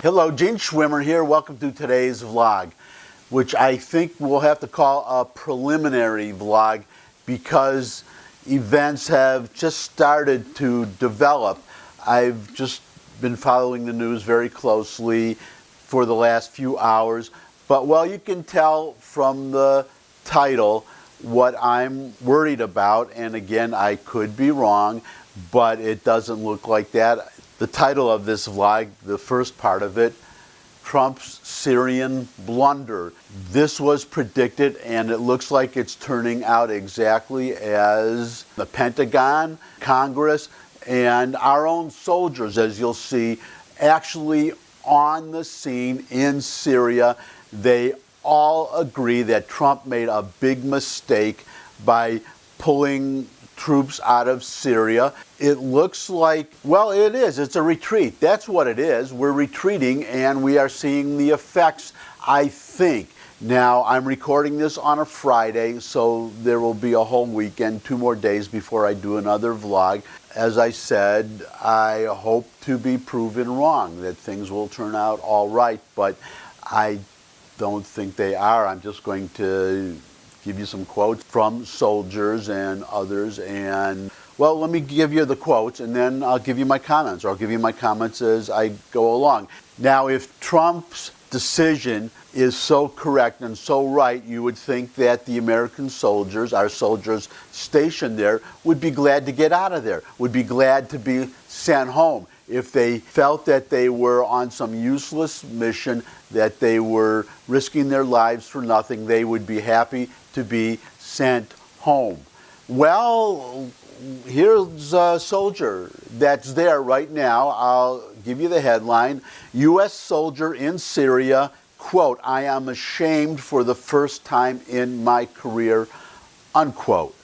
Hello, Gene Schwimmer here. Welcome to today's vlog, which I think we'll have to call a preliminary vlog because events have just started to develop. I've just been following the news very closely for the last few hours, but well, you can tell from the title what I'm worried about, and again, I could be wrong, but it doesn't look like that. The title of this vlog, the first part of it, Trump's Syrian Blunder. This was predicted, and it looks like it's turning out exactly as the Pentagon, Congress, and our own soldiers, as you'll see, actually on the scene in Syria. They all agree that Trump made a big mistake by pulling troops out of Syria. It looks like, well, it is. It's a retreat. That's what it is. We're retreating, and we are seeing the effects, I think. Now, I'm recording this on a Friday, so there will be a whole weekend, 2 more days before I do another vlog. As I said, I hope to be proven wrong, that things will turn out all right, but I don't think they are. I'm just going to give you some quotes from soldiers and others, and well, let me give you the quotes and then I'll give you my comments, or I'll give you my comments as I go along. Now, if Trump's decision is so correct and so right, you would think that the American soldiers, our soldiers stationed there, would be glad to get out of there, would be glad to be sent home. If they felt that they were on some useless mission, that they were risking their lives for nothing, they would be happy to be sent home. Well, here's a soldier that's there right now. I'll give you the headline. U.S. soldier in Syria, quote, "I am ashamed for the first time in my career," unquote.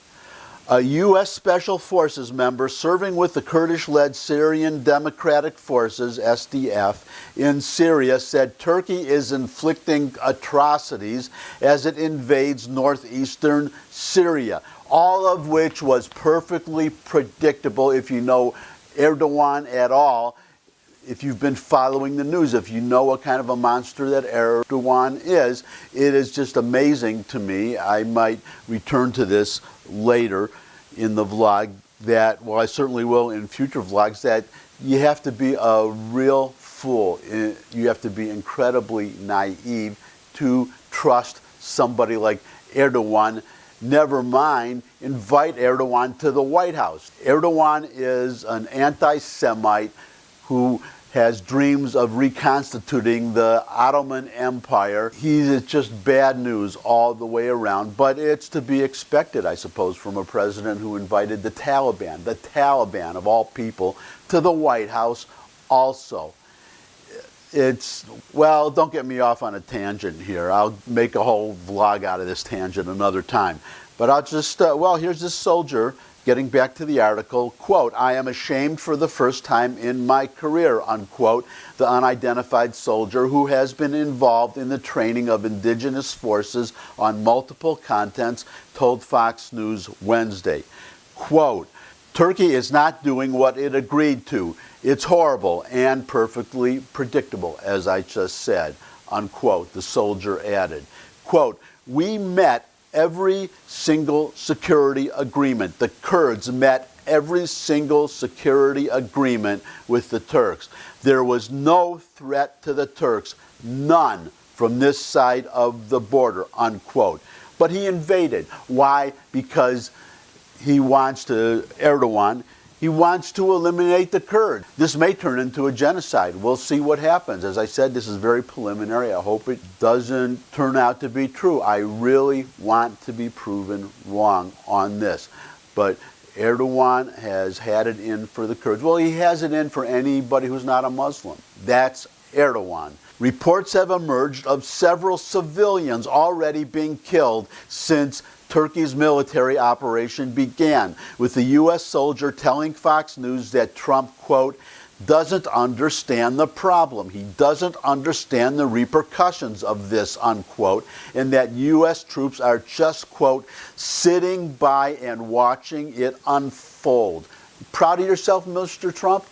A U.S. Special Forces member serving with the Kurdish-led Syrian Democratic Forces, SDF, in Syria said Turkey is inflicting atrocities as it invades northeastern Syria, all of which was perfectly predictable if you know Erdogan at all. If you've been following the news, if you know what kind of a monster that Erdogan is, it is just amazing to me. I might return to this later in the vlog, that, well, I certainly will in future vlogs, that you have to be a real fool. You have to be incredibly naive to trust somebody like Erdogan. Never mind invite Erdogan to the White House. Erdogan is an anti-Semite who has dreams of reconstituting the Ottoman Empire. He's just bad news all the way around, but it's to be expected, I suppose, from a president who invited the Taliban of all people, to the White House also. It's, well, don't get me off on a tangent here. I'll make a whole vlog out of this tangent another time. But I'll just, well, here's this soldier. Getting back to the article, quote, "I am ashamed for the first time in my career," unquote, the unidentified soldier who has been involved in the training of indigenous forces on multiple continents told Fox News Wednesday. Quote, "Turkey is not doing what it agreed to. It's horrible and perfectly predictable, as I just said," unquote, the soldier added. Quote, "We met every single security agreement. The Kurds met every single security agreement with the Turks. There was no threat to the Turks, none from this side of the border," unquote. But he invaded. Why? Because he wants to, Erdogan, he wants to eliminate the Kurds. This may turn into a genocide. We'll see what happens. As I said, this is very preliminary. I hope it doesn't turn out to be true. I really want to be proven wrong on this. But Erdogan has had it in for the Kurds. Well, he has it in for anybody who's not a Muslim. That's Erdogan. Reports have emerged of several civilians already being killed since Turkey's military operation began, with the U.S. soldier telling Fox News that Trump, quote, "doesn't understand the problem. He doesn't understand the repercussions of this," unquote, and that U.S. troops are just, quote, "sitting by and watching it unfold." Proud of yourself, Mr. Trump?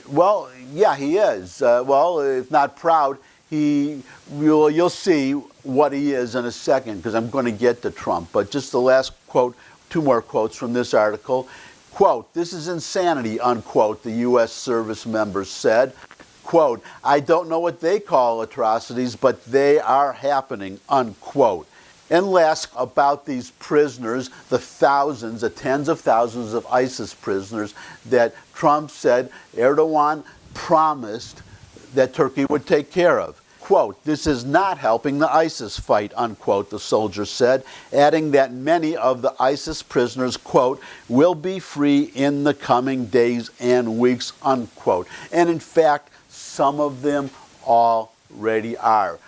Well, yeah, he is. Well, if not proud, you'll see what he is in a second, because I'm going to get to Trump. But just the last quote, two more quotes from this article. Quote, "This is insanity," unquote, the U.S. service member said. Quote, "I don't know what they call atrocities, but they are happening," unquote. And last, about these prisoners, the thousands, the tens of thousands of ISIS prisoners that Trump said Erdogan promised that Turkey would take care of. Quote, "This is not helping the ISIS fight," unquote, the soldier said, adding that many of the ISIS prisoners, quote, "will be free in the coming days and weeks," unquote. And in fact, some of them already are.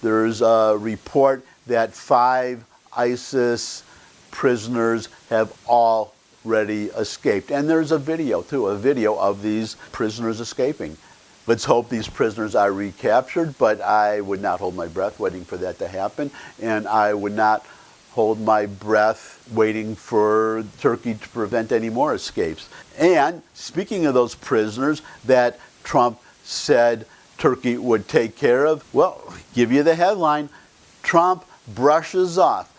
There's a report that 5 ISIS prisoners have already escaped. And there's a video, too, a video of these prisoners escaping. Let's hope these prisoners are recaptured, but I would not hold my breath waiting for that to happen. And I would not hold my breath waiting for Turkey to prevent any more escapes. And speaking of those prisoners that Trump said Turkey would take care of, well, give you the headline. Trump brushes off,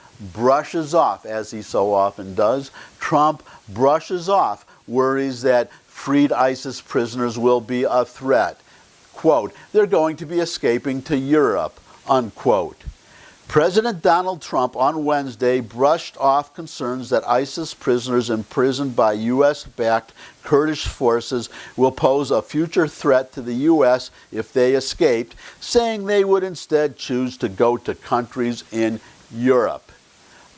as he so often does. Trump brushes off worries that freed ISIS prisoners will be a threat. Quote, "They're going to be escaping to Europe," unquote. President Donald Trump on Wednesday brushed off concerns that ISIS prisoners imprisoned by U.S.-backed Kurdish forces will pose a future threat to the U.S. if they escaped, saying they would instead choose to go to countries in Europe.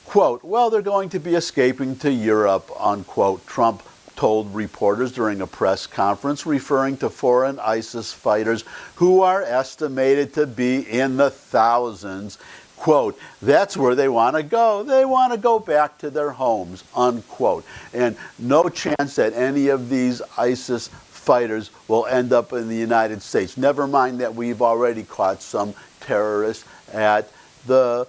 Quote, "Well, they're going to be escaping to Europe," unquote, Trump told reporters during a press conference, referring to foreign ISIS fighters who are estimated to be in the thousands. Quote, "That's where they want to go. They want to go back to their homes," unquote. And no chance that any of these ISIS fighters will end up in the United States. Never mind that we've already caught some terrorists at the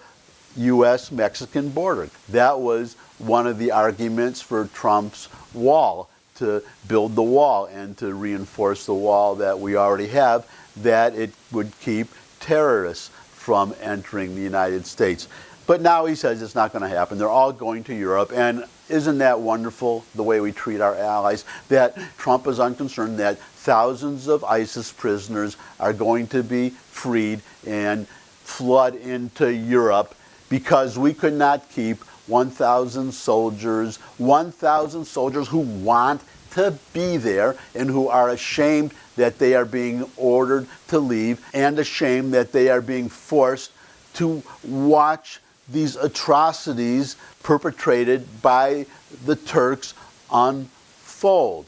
U.S.-Mexican border. That was one of the arguments for Trump's wall, to build the wall and to reinforce the wall that we already have, that it would keep terrorists from entering the United States. But now he says it's not going to happen. They're all going to Europe. And isn't that wonderful, the way we treat our allies, that Trump is unconcerned that thousands of ISIS prisoners are going to be freed and flood into Europe because we could not keep 1,000 soldiers who want to be there and who are ashamed that they are being ordered to leave and ashamed that they are being forced to watch these atrocities perpetrated by the Turks unfold.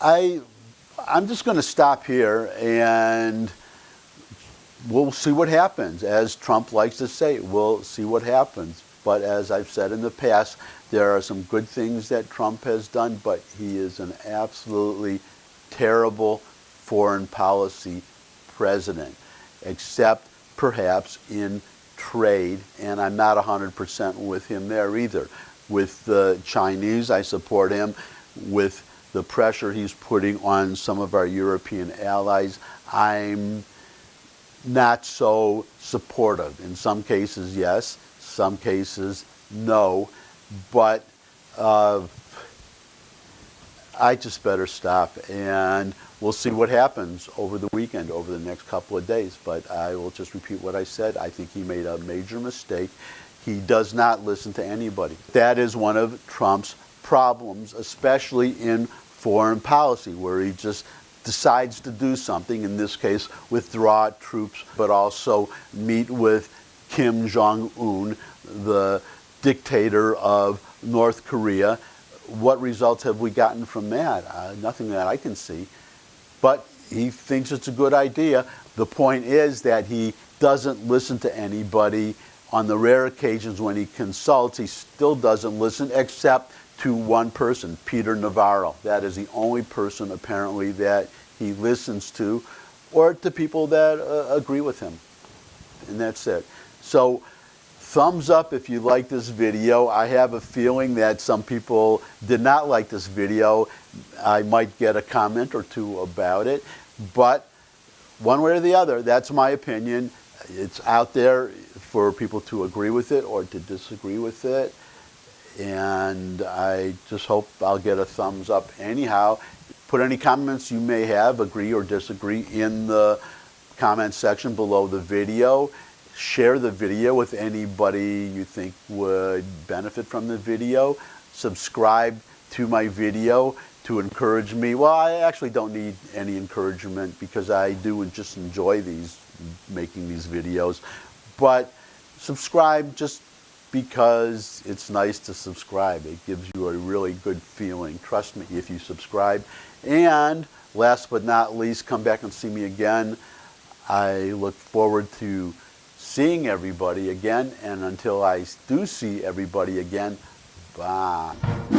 I'm just going to stop here and we'll see what happens. As Trump likes to say, we'll see what happens. But as I've said in the past, there are some good things that Trump has done, but he is an absolutely terrible foreign policy president, except perhaps in trade, and I'm not 100% with him there either. With the Chinese, I support him. With the pressure he's putting on some of our European allies, I'm not so supportive. In some cases, yes. Some cases, no. But I just better stop, and we'll see what happens over the weekend, over the next couple of days. But I will just repeat what I said. I think he made a major mistake. He does not listen to anybody. That is one of Trump's problems, especially in foreign policy, where he just decides to do something, in this case, withdraw troops, but also meet with Kim Jong-un, the dictator of North Korea. What results have we gotten from that? Nothing that I can see. But he thinks it's a good idea. The point is that he doesn't listen to anybody. On the rare occasions when he consults, he still doesn't listen, except to one person, Peter Navarro. That is the only person, apparently, that he listens to, or to people that agree with him. And that's it. So Thumbs up if you like this video. I have a feeling that some people did not like this video. I might get a comment or two about it, but one way or the other, that's my opinion. It's out there for people to agree with it or to disagree with it, and I just hope I'll get a thumbs up anyhow. Put any comments you may have, agree or disagree, in the comment section below the video. Share the video with anybody you think would benefit from the video. Subscribe to my video to encourage me. Well, I actually don't need any encouragement because I do just enjoy making these videos. But subscribe just because it's nice to subscribe. It gives you a really good feeling. Trust me if you subscribe. And last but not least, come back and see me again. I look forward to seeing everybody again, and until I do see everybody again, bye.